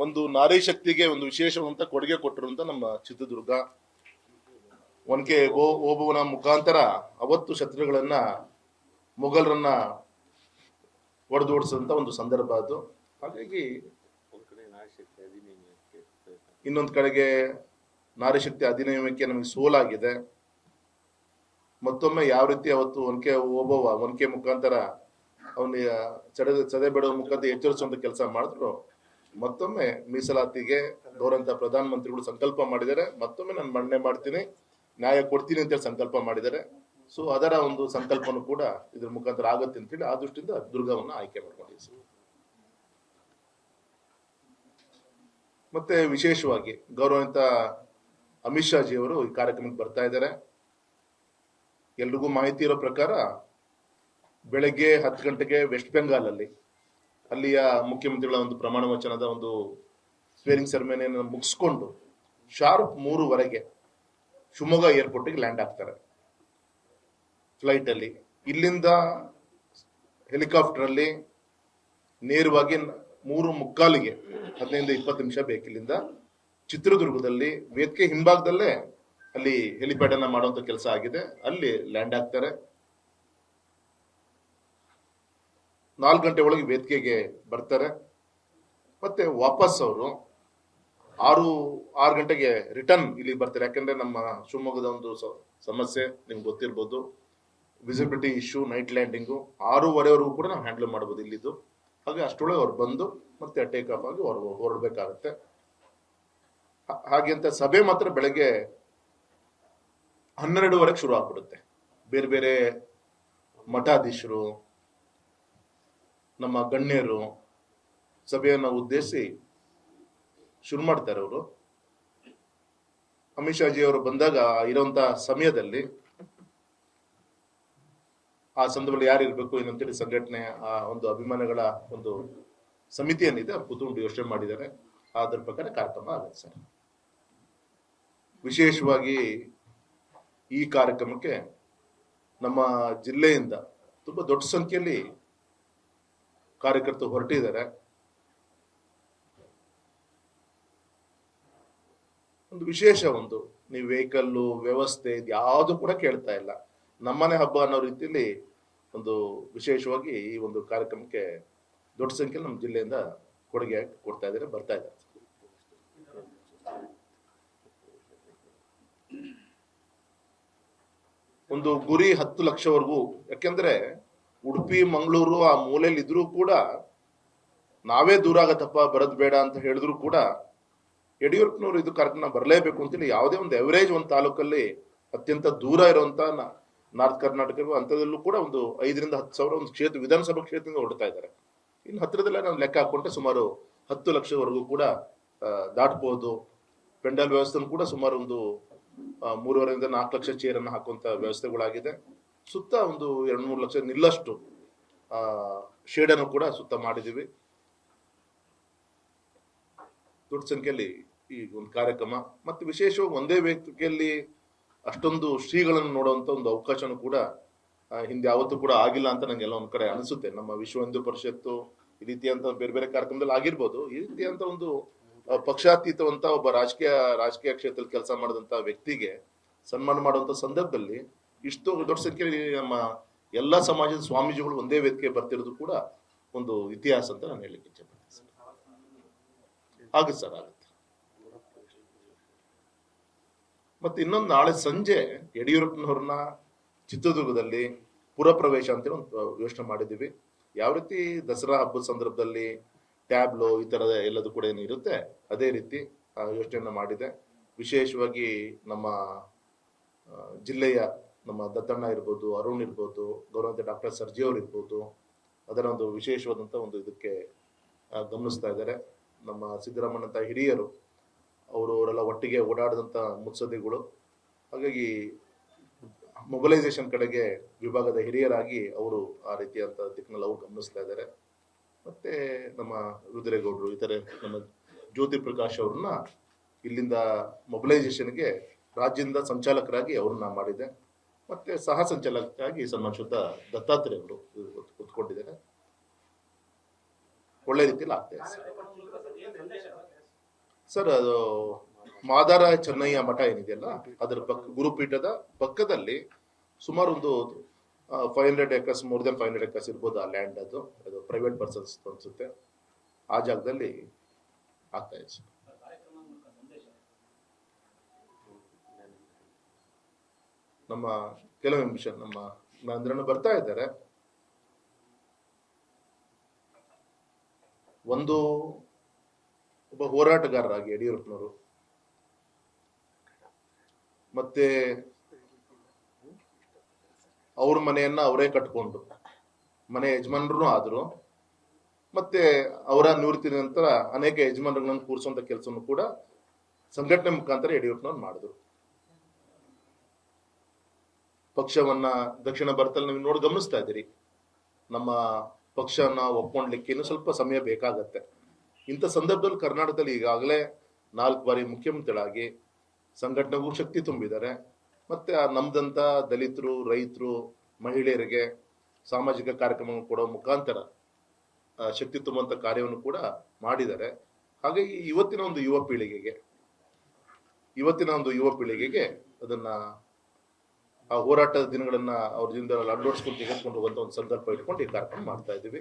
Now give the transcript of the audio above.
ಒಂದು ನಾರಿ ಶಕ್ತಿಗೆ ಒಂದು ವಿಶೇಷವಾದಂತ ಕೊಡುಗೆ ಕೊಟ್ಟಿರುವಂತ ನಮ್ಮ ಚಿತ್ರದುರ್ಗ ಒನಕೆ ಓಬವ್ವನ ಮುಖಾಂತರ ಅವತ್ತು ಶತ್ರುಗಳನ್ನ ಮೊಘಲರನ್ನ ಹೊಡೆದೋಡಿಸಿದಂತ ಒಂದು ಸಂದರ್ಭ ಅದು. ಹಾಗಾಗಿ ಇನ್ನೊಂದು ಕಡೆಗೆ ನಾರಿ ಶಕ್ತಿ ಅಧಿನಿಯಮಕ್ಕೆ ನಮಗೆ ಸೋಲಾಗಿದೆ. ಮತ್ತೊಮ್ಮೆ ಯಾವ ರೀತಿ ಅವತ್ತು ಒನಕೆ ಓಬವ್ವ ಒನಕೆ ಮುಖಾಂತರ ಅವನಿಗೆ ಸದೆ ಬಿಡುವ ಮುಖಾಂತರ ಎಚ್ಚರಿಸುವಂತ ಕೆಲಸ ಮಾಡಿದ್ರು. ಮತ್ತೊಮ್ಮೆ ಮೀಸಲಾತಿಗೆ ಗೌರವಂತ ಪ್ರಧಾನ ಮಂತ್ರಿಗಳು ಸಂಕಲ್ಪ ಮಾಡಿದ್ದಾರೆ. ಮತ್ತೊಮ್ಮೆ ನಾನು ಮಂಡನೆ ಮಾಡ್ತೀನಿ, ನ್ಯಾಯ ಕೊಡ್ತೀನಿ ಅಂತೇಳಿ ಸಂಕಲ್ಪ ಮಾಡಿದ್ದಾರೆ. ಸೊ ಅದರ ಒಂದು ಸಂಕಲ್ಪನೂ ಕೂಡ ಇದ್ರ ಮುಖಾಂತರ ಆಗುತ್ತೆ ಅಂತೇಳಿ ಆ ದೃಷ್ಟಿಯಿಂದ ದುರ್ಗವನ್ನ ಆಯ್ಕೆ ಮಾಡ್ಕೊಂಡಿದ್ದೀವಿ. ಮತ್ತೆ ವಿಶೇಷವಾಗಿ ಗೌರವಂತ ಅಮಿತ್ ಶಾ ಜಿ ಅವರು ಈ ಕಾರ್ಯಕ್ರಮಕ್ಕೆ ಬರ್ತಾ ಇದ್ದಾರೆ. ಎಲ್ರಿಗೂ ಮಾಹಿತಿ ಇರೋ ಪ್ರಕಾರ ಬೆಳಗ್ಗೆ 10 ಗಂಟೆಗೆ ವೆಸ್ಟ್ ಬೆಂಗಾಲ್ ಅಲ್ಲಿಯ ಮುಖ್ಯಮಂತ್ರಿಗಳ ಒಂದು ಪ್ರಮಾಣ ವಚನದ ಒಂದು ಸ್ವೇರಿಂಗ್ ಸೆರೆಮನಿಯನ್ನು ಮುಗಿಸ್ಕೊಂಡು ಶಾರ್ಪ್ 3:15 ಶಿವಮೊಗ್ಗ ಏರ್ಪೋರ್ಟ್ಗೆ ಲ್ಯಾಂಡ್ ಆಗ್ತಾರೆ ಫ್ಲೈಟ್ ಅಲ್ಲಿ. ಇಲ್ಲಿಂದ ಹೆಲಿಕಾಪ್ಟರ್ ಅಲ್ಲಿ ನೇರವಾಗಿ 3:45 15-20 ನಿಮಿಷ ಬೇಕು ಇಲ್ಲಿಂದ ಚಿತ್ರದುರ್ಗದಲ್ಲಿ ವೇದಿಕೆ ಹಿಂಭಾಗದಲ್ಲೇ ಅಲ್ಲಿ ಹೆಲಿಪ್ಯಾಡ್ ಅನ್ನ ಮಾಡುವಂತ ಕೆಲಸ ಆಗಿದೆ. ಅಲ್ಲಿ ಲ್ಯಾಂಡ್ ಆಗ್ತಾರೆ. 4 ಗಂಟೆ ಒಳಗೆ ವೇದಿಕೆಗೆ ಬರ್ತಾರೆ. ಮತ್ತೆ ವಾಪಸ್ ಅವರು 6 ಗಂಟೆಗೆ ರಿಟರ್ನ್ ಇಲ್ಲಿ ಬರ್ತಾರೆ. ಯಾಕಂದ್ರೆ ನಮ್ಮ ಶಿವಮೊಗ್ಗದ ಒಂದು ಸಮಸ್ಯೆ ನಿಮ್ಗೆ ಗೊತ್ತಿರ್ಬೋದು, ವಿಸಿಬಿಲಿಟಿ ಇಶ್ಯೂ, ನೈಟ್ ಲ್ಯಾಂಡಿಂಗು 6:15ವರೆಗೂ ಕೂಡ ನಾವು ಹ್ಯಾಂಡಲ್ ಮಾಡ್ಬೋದು ಇಲ್ಲಿದ್ದು. ಹಾಗೆ ಅಷ್ಟೊಳಗೆ ಅವ್ರು ಬಂದು ಮತ್ತೆ ಟೇಕ್ ಆಫ್ ಆಗಿ ಹೊರಡ್ಬೇಕಾಗತ್ತೆ. ಹಾಗೆ ಅಂತ ಸಭೆ ಮಾತ್ರ ಬೆಳಗ್ಗೆ 12:30 ಶುರು ಆಗ್ಬಿಡುತ್ತೆ. ಬೇರೆ ಬೇರೆ ಮಠಾಧೀಶರು, ನಮ್ಮ ಗಣ್ಯರು ಸಭೆಯನ್ನು ಉದ್ದೇಶಿಸಿ ಶುರು ಮಾಡ್ತಾರೆ ಅವರು. ಅಮಿತ್ ಶಾ ಜಿ ಅವರು ಬಂದಾಗ ಇರುವಂತ ಸಮಯದಲ್ಲಿ ಆ ಸಂದರ್ಭದಲ್ಲಿ ಯಾರು ಇರ್ಬೇಕು ಏನಂತೇಳಿ ಸಂಘಟನೆ ಆ ಒಂದು ಅಭಿಮಾನಿಗಳ ಒಂದು ಸಮಿತಿ ಏನಿದೆ ಕೂತ್ಕೊಂಡು ಯೋಚನೆ ಮಾಡಿದ್ದಾರೆ. ಅದರ ಪ್ರಕಾರ ಕಾರ್ಯಕ್ರಮ ಆಗುತ್ತೆ ಸರ್. ವಿಶೇಷವಾಗಿ ಈ ಕಾರ್ಯಕ್ರಮಕ್ಕೆ ನಮ್ಮ ಜಿಲ್ಲೆಯಿಂದ ತುಂಬಾ ದೊಡ್ಡ ಸಂಖ್ಯೆಯಲ್ಲಿ ಕಾರ್ಯಕರ್ತರು ಹೊರಟಿದ್ದಾರೆ. ಒಂದು ವಿಶೇಷ ಒಂದು ನೀವು ವೆಹಿಕಲ್ಲು ವ್ಯವಸ್ಥೆ ಯಾವುದು ಕೂಡ ಕೇಳ್ತಾ ಇಲ್ಲ. ನಮ್ಮನೆ ಹಬ್ಬ ಅನ್ನೋ ರೀತಿಯಲ್ಲಿ ಒಂದು ವಿಶೇಷವಾಗಿ ಈ ಒಂದು ಕಾರ್ಯಕ್ರಮಕ್ಕೆ ದೊಡ್ಡ ಸಂಖ್ಯೆಯಲ್ಲಿ ನಮ್ಮ ಜಿಲ್ಲೆಯಿಂದ ಕೊಡುಗೆ ಕೊಡ್ತಾ ಇದ್ದಾರೆ, ಬರ್ತಾ ಇದ್ದಾರೆ. ಒಂದು ಗುರಿ 10 ಲಕ್ಷವರೆಗೂ. ಯಾಕೆಂದ್ರೆ ಉಡುಪಿ ಮಂಗಳೂರು ಆ ಮೂಲೆಯಲ್ಲಿ ಇದ್ರೂ ಕೂಡ ನಾವೇ ದೂರ ಆಗತ್ತಪ್ಪ ಬರದ್ ಬೇಡ ಅಂತ ಹೇಳಿದ್ರು ಕೂಡ ಯಡಿಯೂರಪ್ಪನವರು ಇದು ಕಾರ್ಯಕ್ರಮ ಬರಲೇಬೇಕು ಅಂತೇಳಿ ಯಾವುದೇ ಒಂದು ಎವರೇಜ್ ಒಂದು ತಾಲೂಕಲ್ಲಿ ಅತ್ಯಂತ ದೂರ ಇರುವಂತ ನಾರ್ತ್ ಕರ್ನಾಟಕ ಅಂತದಲ್ಲೂ ಕೂಡ ಒಂದು 5,000-10,000 ಒಂದು ಕ್ಷೇತ್ರ ವಿಧಾನಸಭಾ ಕ್ಷೇತ್ರದಿಂದ ಹೊರಡ್ತಾ ಇದ್ದಾರೆ. ಇನ್ನು ಹತ್ತಿರದಲ್ಲೇ ನಾವು ಲೆಕ್ಕ ಹಾಕೊಂಡ್ರೆ ಸುಮಾರು 10 ಲಕ್ಷವರೆಗೂ ಕೂಡ ದಾಟಬಹುದು. ಪೆಂಡಲ್ ವ್ಯವಸ್ಥೆ ಕೂಡ ಸುಮಾರು ಒಂದು 3.5-4 ಲಕ್ಷ ಚೇರ್ ಅನ್ನು ಹಾಕುವಂತ ವ್ಯವಸ್ಥೆಗಳಾಗಿದೆ. ಸುತ್ತ ಒಂದು 2-3 ಲಕ್ಷ ನಿಲ್ಲಷ್ಟು ಶೇಡ್ ಅನ್ನು ಕೂಡ ಸುತ್ತ ಮಾಡಿದೀವಿ. ದೊಡ್ಡ ಸಂಖ್ಯೆಯಲ್ಲಿ ಈ ಒಂದು ಕಾರ್ಯಕ್ರಮ ಮತ್ತೆ ವಿಶೇಷವಾಗಿ ಒಂದೇ ವೇದಿಕೆಯಲ್ಲಿ ಅಷ್ಟೊಂದು ಶ್ರೀಗಳನ್ನು ನೋಡುವಂತ ಒಂದು ಅವಕಾಶನೂ ಕೂಡ ಹಿಂದೆ ಯಾವತ್ತೂ ಕೂಡ ಆಗಿಲ್ಲ ಅಂತ ನಂಗೆಲ್ಲ ಒಂದ್ ಕಡೆ ಅನಿಸುತ್ತೆ. ನಮ್ಮ ವಿಶ್ವ ಹಿಂದೂ ಪರಿಷತ್ತು ಈ ರೀತಿಯಂತ ಬೇರೆ ಬೇರೆ ಕಾರ್ಯಕ್ರಮದಲ್ಲಿ ಆಗಿರ್ಬೋದು. ಈ ರೀತಿಯಂತ ಒಂದು ಪಕ್ಷಾತೀತವಂತ ಒಬ್ಬ ರಾಜಕೀಯ ಕ್ಷೇತ್ರದಲ್ಲಿ ಕೆಲಸ ಮಾಡಿದಂತ ವ್ಯಕ್ತಿಗೆ ಸನ್ಮಾನ ಮಾಡುವಂತ ಸಂದರ್ಭದಲ್ಲಿ ಇಷ್ಟು ದೊಡ್ಡ ಸಂಖ್ಯೆಯಲ್ಲಿ ನಮ್ಮ ಎಲ್ಲಾ ಸಮಾಜದ ಸ್ವಾಮೀಜಿಗಳು ಒಂದೇ ವೇದಿಕೆ ಬರ್ತಿರೋದು ಕೂಡ ಒಂದು ಇತಿಹಾಸ ಅಂತ ನಾನು ಹೇಳಲಿಕ್ಕೆ ಇಚ್ಛೆ ಪಡ್ತೀನಿ. ಆಗುತ್ತೆ ಸರ್, ಆಗುತ್ತೆ. ಮತ್ತೆ ಇನ್ನೊಂದು ನಾಳೆ ಸಂಜೆ ಯಡಿಯೂರಪ್ಪನವ್ರನ್ನ ಚಿತ್ರದುರ್ಗದಲ್ಲಿ ಪುರ ಪ್ರವೇಶ ಅಂತೇಳಿ ಒಂದು ಯೋಚನೆ ಮಾಡಿದ್ದೀವಿ. ಯಾವ ರೀತಿ ದಸರಾ ಹಬ್ಬದ ಸಂದರ್ಭದಲ್ಲಿ ಟ್ಯಾಬ್ಲೋ ಈ ತರದ ಎಲ್ಲದೂ ಕೂಡ ಏನಿರುತ್ತೆ ಅದೇ ರೀತಿ ಯೋಚನೆಯನ್ನ ಮಾಡಿದೆ. ವಿಶೇಷವಾಗಿ ನಮ್ಮ ಜಿಲ್ಲೆಯ ನಮ್ಮ ದತ್ತಣ್ಣ ಇರ್ಬೋದು, ಅರುಣ್ ಇರ್ಬೋದು, ಗೌರವಂತ ಡಾಕ್ಟರ್ ಸರ್ಜಿ ಅವ್ರು ಇರ್ಬೋದು, ಅದರ ಒಂದು ವಿಶೇಷವಾದಂತ ಒಂದು ಇದಕ್ಕೆ ಗಮನಿಸ್ತಾ ಇದ್ದಾರೆ. ನಮ್ಮ ಸಿದ್ದರಾಮಯ್ಯಂತ ಹಿರಿಯರು ಅವರೆಲ್ಲ ಒಟ್ಟಿಗೆ ಓಡಾಡಿದಂತ ಮುತ್ಸದ್ದಿಗಳು. ಹಾಗಾಗಿ ಮೊಬಲೈಸೇಷನ್ ಕಡೆಗೆ ವಿಭಾಗದ ಹಿರಿಯರಾಗಿ ಅವರು ಆ ರೀತಿಯಂತ ದಿಕ್ಕಿನಲ್ಲಿ ಅವರು ಗಮನಿಸ್ತಾ ಇದ್ದಾರೆ. ಮತ್ತೆ ನಮ್ಮ ರುದ್ರೇಗೌಡರು ಇತರೆ ನಮ್ಮ ಜ್ಯೋತಿ ಪ್ರಕಾಶ್ ಅವ್ರನ್ನ ಇಲ್ಲಿಂದ ಮೊಬಲೈಸೇಷನ್ಗೆ ರಾಜ್ಯದಿಂದ ಸಂಚಾಲಕರಾಗಿ ಅವ್ರನ್ನ ಮಾಡಿದೆ. ಮತ್ತೆ ಸಹ ಸಂಚಾಲಕರಾಗಿ ಸನ್ಮಾನಿಸಿದ ದತ್ತಾತ್ರೇಯ ಅವರು ಕುತ್ಕೊಂಡಿದ್ದಾರೆ. ಒಳ್ಳೆ ರೀತಿಯಲ್ಲಿ ಆಗ್ತಾ ಇದೆ. ಸರ್ ಅದು ಮಾದಾರ ಚೆನ್ನಯ್ಯ ಮಠ ಏನಿದೆಯಲ್ಲ ಅದರ ಗುರುಪೀಠದ ಪಕ್ಕದಲ್ಲಿ ಸುಮಾರು ಒಂದು 500 acres, ಮೋರ್ ದೆನ್ 500 acres ಇರ್ಬೋದು ಆ ಲ್ಯಾಂಡ್. ಅದು ಪ್ರೈವೇಟ್ ಪರ್ಸನ್ಸ್ ಅನ್ಸುತ್ತೆ. ಆ ಜಾಗದಲ್ಲಿ ಆಗ್ತಾ ಇದೆ ಸರ್. ನಮ್ಮ ಕೆಲವು ನಿಮಿಷ ನಮ್ಮ ಮಹೇಂದ್ರಣ್ಣ ಬರ್ತಾ ಇದ್ದಾರೆ. ಒಂದು ಒಬ್ಬ ಹೋರಾಟಗಾರರಾಗಿ ಯಡಿಯೂರಪ್ಪನವರು ಮತ್ತೆ ಅವ್ರ ಮನೆಯನ್ನ ಅವರೇ ಕಟ್ಕೊಂಡು ಮನೆ ಯಜಮಾನರು ಆದ್ರು. ಮತ್ತೆ ಅವರ ನಿವೃತ್ತಿ ನಂತರ ಅನೇಕ ಯಜಮಾನರುಗಳನ್ನು ಕೂರಿಸುವಂತ ಕೆಲಸವನ್ನು ಕೂಡ ಸಂಘಟನೆ ಮುಖಾಂತರ ಯಡಿಯೂರಪ್ಪನವ್ರು ಮಾಡಿದ್ರು. ಪಕ್ಷವನ್ನ ದಕ್ಷಿಣ ಭಾರತದಲ್ಲಿ ನೀವು ನೋಡಿ ಗಮನಿಸ್ತಾ ಇದ್ದೀರಿ. ನಮ್ಮ ಪಕ್ಷನ ಒಪ್ಕೊಂಡ್ಲಿಕ್ಕೆ ಇನ್ನು ಸ್ವಲ್ಪ ಸಮಯ ಬೇಕಾಗತ್ತೆ. ಇಂಥ ಸಂದರ್ಭದಲ್ಲಿ ಕರ್ನಾಟಕದಲ್ಲಿ ಈಗಾಗಲೇ 4 ಬಾರಿ ಮುಖ್ಯಮಂತ್ರಿಗಳಾಗಿ ಸಂಘಟನೆಗೂ ಶಕ್ತಿ ತುಂಬಿದ್ದಾರೆ. ಮತ್ತೆ ನಮ್ದಂತ ದಲಿತರು, ರೈತರು, ಮಹಿಳೆಯರಿಗೆ ಸಾಮಾಜಿಕ ಕಾರ್ಯಕ್ರಮ ಕೊಡೋ ಮುಖಾಂತರ ಶಕ್ತಿ ತುಂಬುವಂತ ಕಾರ್ಯವನ್ನು ಕೂಡ ಮಾಡಿದ್ದಾರೆ. ಹಾಗಾಗಿ ಇವತ್ತಿನ ಒಂದು ಯುವ ಪೀಳಿಗೆಗೆ ಅದನ್ನ ಆ ಹೋರಾಟದ ದಿನಗಳನ್ನ ಅವ್ರ ಜೀವನದಲ್ಲಿ ಅಳವಡಿಸ್ಕೊಂಡು ತೆಗೆದುಕೊಂಡು ಹೋಗುವಂತ ಒಂದು ಸಂದರ್ಭ ಇಟ್ಕೊಂಡು ಈ ಕಾರ್ಯಕ್ರಮ ಮಾಡ್ತಾ ಇದ್ದೀವಿ.